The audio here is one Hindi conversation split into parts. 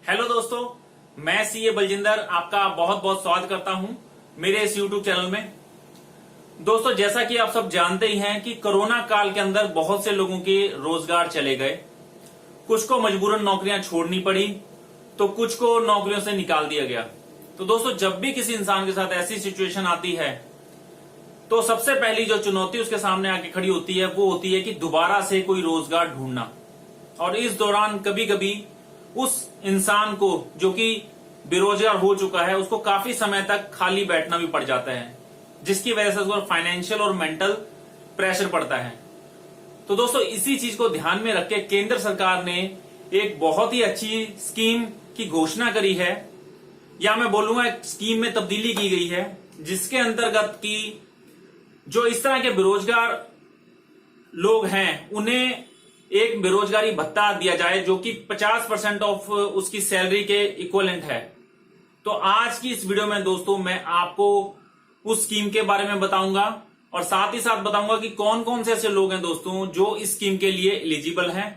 हेलो दोस्तों, मैं सीए बलजिंदर आपका बहुत बहुत स्वागत करता हूं मेरे इस यूट्यूब चैनल में। दोस्तों, जैसा कि आप सब जानते ही हैं कि कोरोना काल के अंदर बहुत से लोगों के रोजगार चले गए। कुछ को मजबूरन नौकरियां छोड़नी पड़ी तो कुछ को नौकरियों से निकाल दिया गया। तो दोस्तों, जब भी किसी इंसान के साथ ऐसी सिचुएशन आती है तो सबसे पहली जो चुनौती उसके सामने आके खड़ी होती है वो होती है कि दोबारा से कोई रोजगार ढूंढना। और इस दौरान कभी कभी उस इंसान को जो कि बेरोजगार हो चुका है उसको काफी समय तक खाली बैठना भी पड़ जाता है, जिसकी वजह से उसको फाइनेंशियल और मेंटल प्रेशर पड़ता है। तो दोस्तों, इसी चीज को ध्यान में रख के केंद्र सरकार ने एक बहुत ही अच्छी स्कीम की घोषणा करी है, या मैं बोलूंगा एक स्कीम में तब्दीली की गई है, जिसके अंतर्गत की जो इस तरह के बेरोजगार लोग हैं उन्हें एक बेरोजगारी भत्ता दिया जाए जो कि 50% ऑफ उसकी सैलरी के इक्वलेंट है। तो आज की इस वीडियो में दोस्तों मैं आपको उस स्कीम के बारे में बताऊंगा और साथ ही साथ बताऊंगा कि कौन कौन से ऐसे लोग हैं दोस्तों जो इस स्कीम के लिए एलिजिबल हैं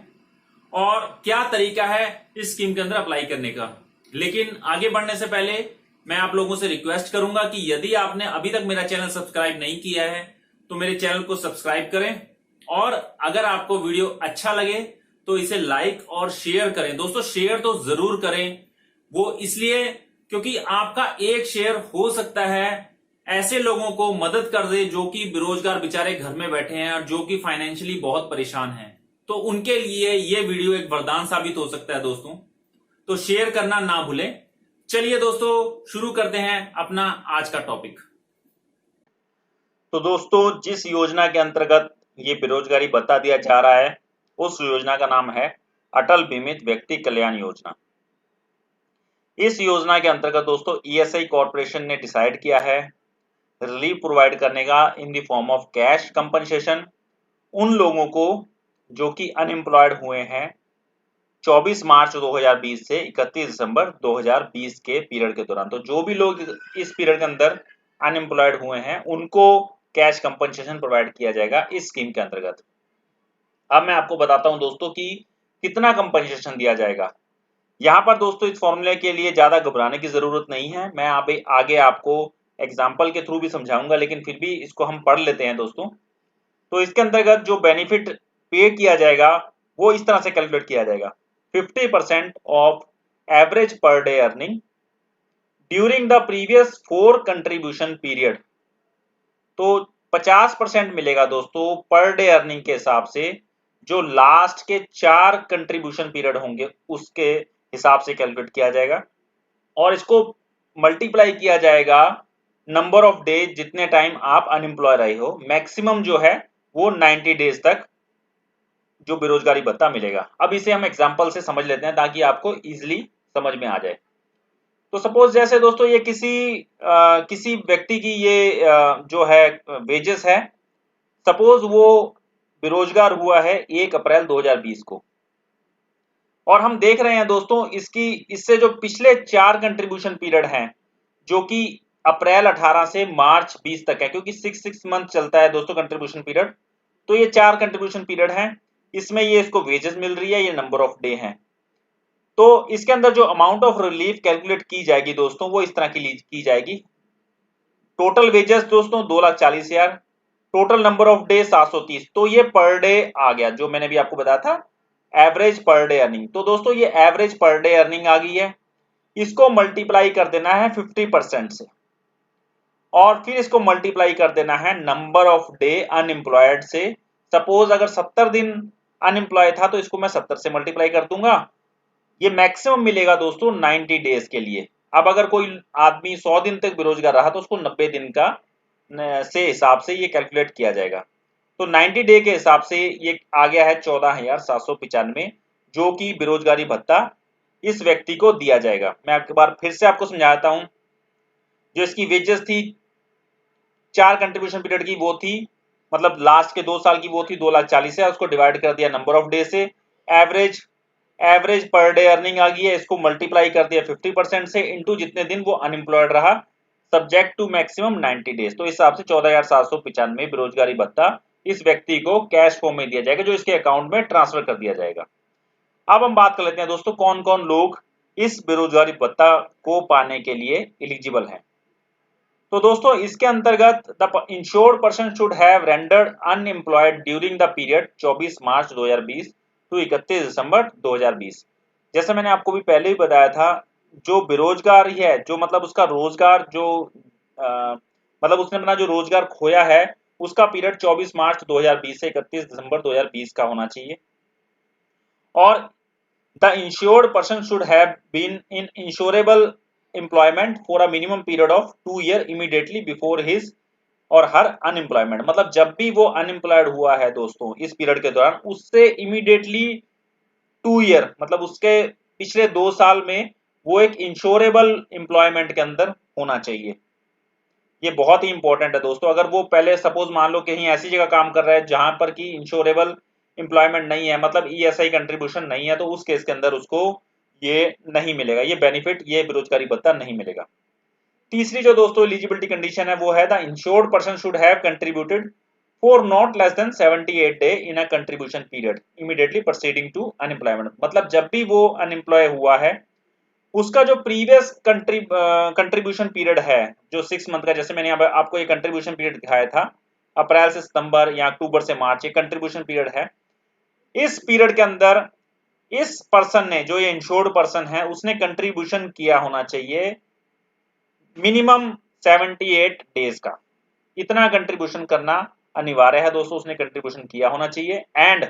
और क्या तरीका है इस स्कीम के अंदर अप्लाई करने का। लेकिन आगे बढ़ने से पहले मैं आप लोगों से रिक्वेस्ट करूंगा कि यदि आपने अभी तक मेरा चैनल सब्सक्राइब नहीं किया है तो मेरे चैनल को सब्सक्राइब करें, और अगर आपको वीडियो अच्छा लगे तो इसे लाइक और शेयर करें। दोस्तों, शेयर तो जरूर करें, वो इसलिए क्योंकि आपका एक शेयर हो सकता है ऐसे लोगों को मदद कर दे जो कि बेरोजगार बेचारे घर में बैठे हैं और जो कि फाइनेंशियली बहुत परेशान हैं। तो उनके लिए ये वीडियो एक वरदान साबित हो सकता है दोस्तों, तो शेयर करना ना भूलें। चलिए दोस्तों, शुरू करते हैं अपना आज का टॉपिक। तो दोस्तों, जिस योजना के अंतर्गत ये बेरोजगारी भत्ता दिया जा रहा है उस योजना का नाम है अटल बीमित व्यक्ति कल्याण योजना। इस योजना के अंतर्गत दोस्तों ईएसआई कॉर्पोरेशन ने डिसाइड किया है रिलीफ प्रोवाइड करने का in the form of cash compensation उन लोगों को जो कि अनएम्प्लॉयड हुए हैं 24 मार्च 2020 से 31 दिसंबर 2020 के पीरियड के दौरान। तो जो भी लोग इस पीरियड के अंदर अनएम्प्लॉयड हुए हैं उनको कैश कंपनसेशन प्रोवाइड किया जाएगा इस स्कीम के अंतर्गत। अब मैं आपको बताता हूं दोस्तों कि कितना कंपनसेशन दिया जाएगा। यहाँ पर दोस्तों इस फॉर्मूले के लिए ज्यादा घबराने की जरूरत नहीं है, मैं आगे आपको एग्जाम्पल के थ्रू भी समझाऊंगा, लेकिन फिर भी इसको हम पढ़ लेते हैं दोस्तों। तो इसके अंतर्गत जो बेनिफिट पे किया जाएगा वो इस तरह से कैलकुलेट किया जाएगा 50% of average per day earning during the previous 4 contribution period. तो 50% मिलेगा दोस्तों पर डे अर्निंग के हिसाब से जो लास्ट के 4 कंट्रीब्यूशन पीरियड होंगे उसके हिसाब से कैलकुलेट किया जाएगा, और इसको मल्टीप्लाई किया जाएगा नंबर ऑफ डेज जितने टाइम आप अनएम्प्लॉय रहे हो। मैक्सिमम जो है वो 90 डेज तक जो बेरोजगारी भत्ता मिलेगा। अब इसे हम एग्जांपल से समझ लेते हैं ताकि आपको इजीली समझ में आ जाए। तो सपोज जैसे दोस्तों ये किसी व्यक्ति की ये जो है वेजेस है, सपोज वो बेरोजगार हुआ है 1 अप्रैल 2020 को, और हम देख रहे हैं दोस्तों इससे जो पिछले 4 कंट्रीब्यूशन पीरियड हैं जो कि अप्रैल 18 से मार्च 20 तक है, क्योंकि 6 मंथ चलता है दोस्तों कंट्रीब्यूशन पीरियड। तो ये 4 कंट्रीब्यूशन पीरियड हैं, इसमें ये इसको वेजेस मिल रही है, ये नंबर ऑफ डे हैं। तो इसके अंदर जो अमाउंट ऑफ रिलीफ कैलकुलेट की जाएगी दोस्तों वो इस तरह की जाएगी। टोटल वेजेस दोस्तों 2,40,000, टोटल नंबर ऑफ डे 730। तो ये पर डे आ गया जो मैंने भी आपको बताया था एवरेज पर डे अर्निंग। तो दोस्तों ये एवरेज पर डे अर्निंग आ गई है, इसको मल्टीप्लाई कर देना है 50% से, और फिर इसको मल्टीप्लाई कर देना है नंबर ऑफ डे अनएम्प्लॉयड से। सपोज अगर 70 दिन अनएम्प्लॉय था तो इसको मैं 70 से मल्टीप्लाई कर दूंगा। ये मैक्सिमम मिलेगा दोस्तों 90 डेज के लिए। अब अगर कोई आदमी 100 दिन तक बेरोजगार रहा तो उसको 90 दिन का से हिसाब से ये कैलकुलेट किया जाएगा। तो 90 डे के हिसाब से ये आ गया है 14,795 जो कि बेरोजगारी भत्ता इस व्यक्ति को दिया जाएगा। मैं एक बार फिर से आपको समझाता हूं। जो इसकी वेजेस थी 4 कंट्रीब्यूशन पीरियड की वो थी, मतलब लास्ट के 2 साल की वो थी 2,40,000 है, उसको डिवाइड कर दिया नंबर ऑफ डे से, एवरेज पर डे अर्निंग आ गई है, इसको मल्टीप्लाई कर दिया 50% से इनटू जितने दिन वो अनएम्प्लॉयड रहा सब्जेक्ट टू मैक्सिमम 90 डेज। तो इस हिसाब से 14,795 बेरोजगारी भत्ता इस व्यक्ति को कैश फॉर्म में दिया जाएगा जो इसके अकाउंट में ट्रांसफर कर दिया जाएगा। अब हम बात कर लेते हैं दोस्तों कौन कौन लोग इस बेरोजगारी भत्ता को पाने के लिए एलिजिबल हैं। तो दोस्तों इसके अंतर्गत the insured person should have rendered unemployed during the period 24 March 2020 to 31 December 2020। जैसे मैंने आपको भी पहले ही बताया था, जो बेरोजगार ही है, जो मतलब उसका रोजगार जो मतलब उसने अपना जो रोजगार खोया है, उसका पीरियड 24 मार्च 2020 से 31 दिसंबर 2020 का होना चाहिए। और the insured person should have been in insurable employment for a minimum period of 2 year immediately before his or her unemployment. मतलब जब भी वो अनएम्प्लॉयड हुआ है दोस्तों इस पीरियड के दौरान, उससे इमीडिएटली 2 ईयर मतलब उसके पिछले 2 साल में वो एक इंश्योरेबल एम्प्लॉयमेंट के अंदर होना चाहिए। ये बहुत ही इंपॉर्टेंट है दोस्तों। अगर वो पहले सपोज मान लो कहीं ऐसी जगह काम कर रहा है जहां पर कि इंश्योरेबल एम्प्लॉयमेंट नहीं है, मतलब ईएसआई कंट्रीब्यूशन नहीं है, तो उस केस के अंदर उसको ये नहीं मिलेगा, ये बेनिफिट, ये बेरोजगारी भत्ता नहीं मिलेगा। तीसरी जो दोस्तों एलिजिबिलिटी कंडीशन है वो है the insured person should have contributed for not less than 78 day in a contribution period immediately proceeding to unemployment. मतलब जब भी वो अनएम्प्लॉय हुआ है, उसका जो प्रीवियस कंट्रीब्यूशन पीरियड है जो 6 मंथ का, जैसे मैंने आपको ये कंट्रीब्यूशन पीरियड दिखाया था, अप्रैल से सितंबर या अक्टूबर से मार्च, ये कंट्रीब्यूशन पीरियड है। इस पीरियड के अंदर इस पर्सन ने, जो ये इंश्योर्ड पर्सन है, उसने कंट्रीब्यूशन किया होना चाहिए मिनिमम 78 डेज का। इतना कंट्रीब्यूशन करना अनिवार्य है दोस्तों, उसने कंट्रीब्यूशन किया होना चाहिए। And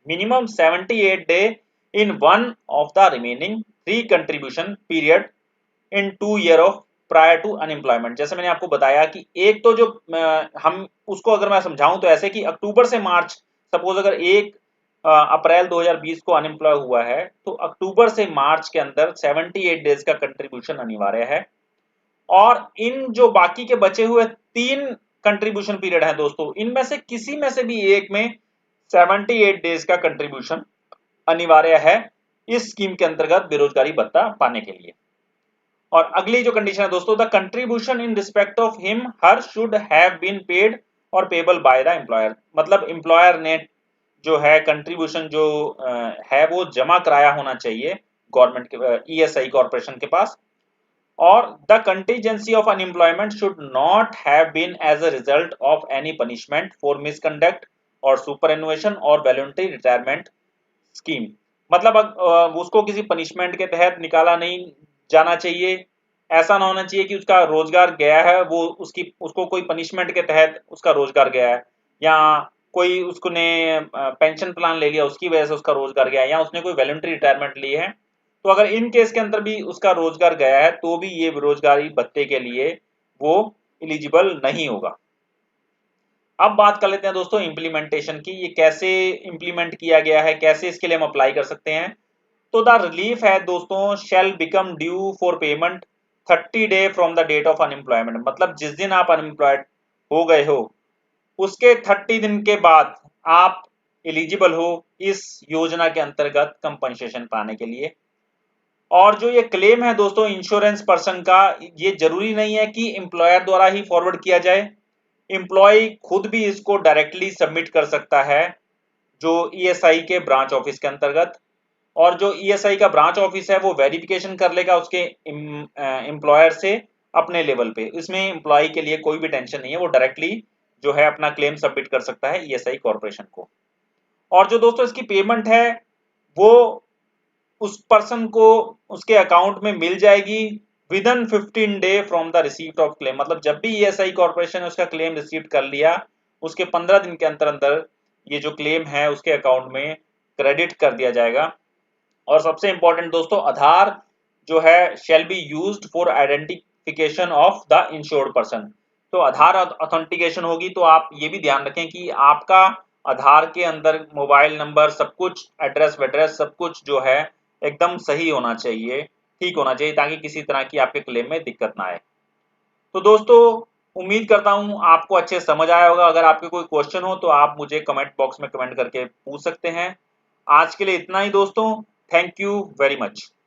minimum 78 day in one of the remaining 3 contribution period in 2 year of prior to unemployment. जैसे मैंने आपको बताया कि एक तो जो हम उसको अगर मैं समझाऊं तो ऐसे कि अक्टूबर से मार्च, सपोज अगर 1 अप्रैल 2020 को अनएम्प्लॉय हुआ है, तो अक्टूबर से मार्च के अंदर 78 डेज का कंट्रीब्यूशन अनिवार्य है। और इन जो बाकी के बचे हुए 3 कंट्रीब्यूशन पीरियड है दोस्तों, इनमें से किसी में से भी एक में 78 डेज का कंट्रीब्यूशन अनिवार्य है इस स्कीम के अंतर्गत बेरोजगारी भत्ता पाने के लिए। और अगली जो कंडीशन है दोस्तों, the contribution in respect of him her should have been paid or payable by the employer. मतलब एम्प्लॉयर ने जो है कंट्रीब्यूशन जो है वो जमा कराया होना चाहिए गवर्नमेंट के ईएसआई कॉर्पोरेशन के पास। और the contingency of unemployment should not have been as a result of any punishment for misconduct or superannuation or voluntary retirement scheme. मतलब उसको किसी पनिशमेंट के तहत निकाला नहीं जाना चाहिए। ऐसा ना होना चाहिए कि उसका रोजगार गया है, वो उसको कोई पनिशमेंट के तहत उसका रोजगार गया है, या कोई उसने पेंशन प्लान ले लिया उसकी वजह से उसका रोजगार गया है, या उसने कोई वॉलंटरी रिटायरमेंट ली है। तो अगर इन केस के अंदर भी उसका रोजगार गया है तो भी ये बेरोजगारी भत्ते के लिए वो एलिजिबल नहीं होगा। अब बात कर लेते हैं दोस्तों इम्प्लीमेंटेशन की। ये कैसे इम्प्लीमेंट किया गया है, कैसे इसके लिए हम अप्लाई कर सकते हैं। तो द रिलीफ है दोस्तों shall become due for payment 30 day from the date of unemployment. मतलब जिस दिन आप अनएम्प्लॉयड हो गए हो उसके 30 दिन के बाद आप एलिजिबल हो इस योजना के अंतर्गत कंपनसेशन पाने के लिए। और जो ये क्लेम है दोस्तों इंश्योरेंस पर्सन का, ये जरूरी नहीं है कि एम्प्लॉयर द्वारा ही फॉरवर्ड किया जाए, एम्प्लॉय खुद भी इसको डायरेक्टली सबमिट कर सकता है जो ईएसआई के ब्रांच ऑफिस के अंतर्गत। और जो ईएसआई का ब्रांच ऑफिस है वो वेरिफिकेशन कर लेगा उसके एम्प्लॉयर से अपने लेवल पे। इसमें एम्प्लॉय के लिए कोई भी टेंशन नहीं है, वो डायरेक्टली जो है अपना क्लेम सबमिट कर सकता है ईएसआई कॉर्पोरेशन को। और जो दोस्तों इसकी पेमेंट है वो उस पर्सन को उसके अकाउंट में मिल जाएगी with in 15 day from the receipt of claim. मतलब जब भी ईएसआई कॉर्पोरेशन ने उसका क्लेम रिसीव कर लिया उसके 15 दिन के अंदर अंदर ये जो क्लेम है उसके अकाउंट में क्रेडिट कर दिया जाएगा। और सबसे इंपॉर्टेंट दोस्तों, आधार जो है shall be used for identification of the insured person. तो आधार ऑथेंटिकेशन होगी, तो आप ये भी ध्यान रखें कि आपका आधार के अंदर मोबाइल नंबर, सब कुछ, एड्रेस वेड्रेस सब कुछ जो है एकदम सही होना चाहिए, ठीक होना चाहिए, ताकि किसी तरह की आपके क्लेम में दिक्कत ना आए। तो दोस्तों उम्मीद करता हूं आपको अच्छे समझ आया होगा। अगर आपके कोई क्वेश्चन हो तो आप मुझे कमेंट बॉक्स में कमेंट करके पूछ सकते हैं। आज के लिए इतना ही दोस्तों, थैंक यू वेरी मच।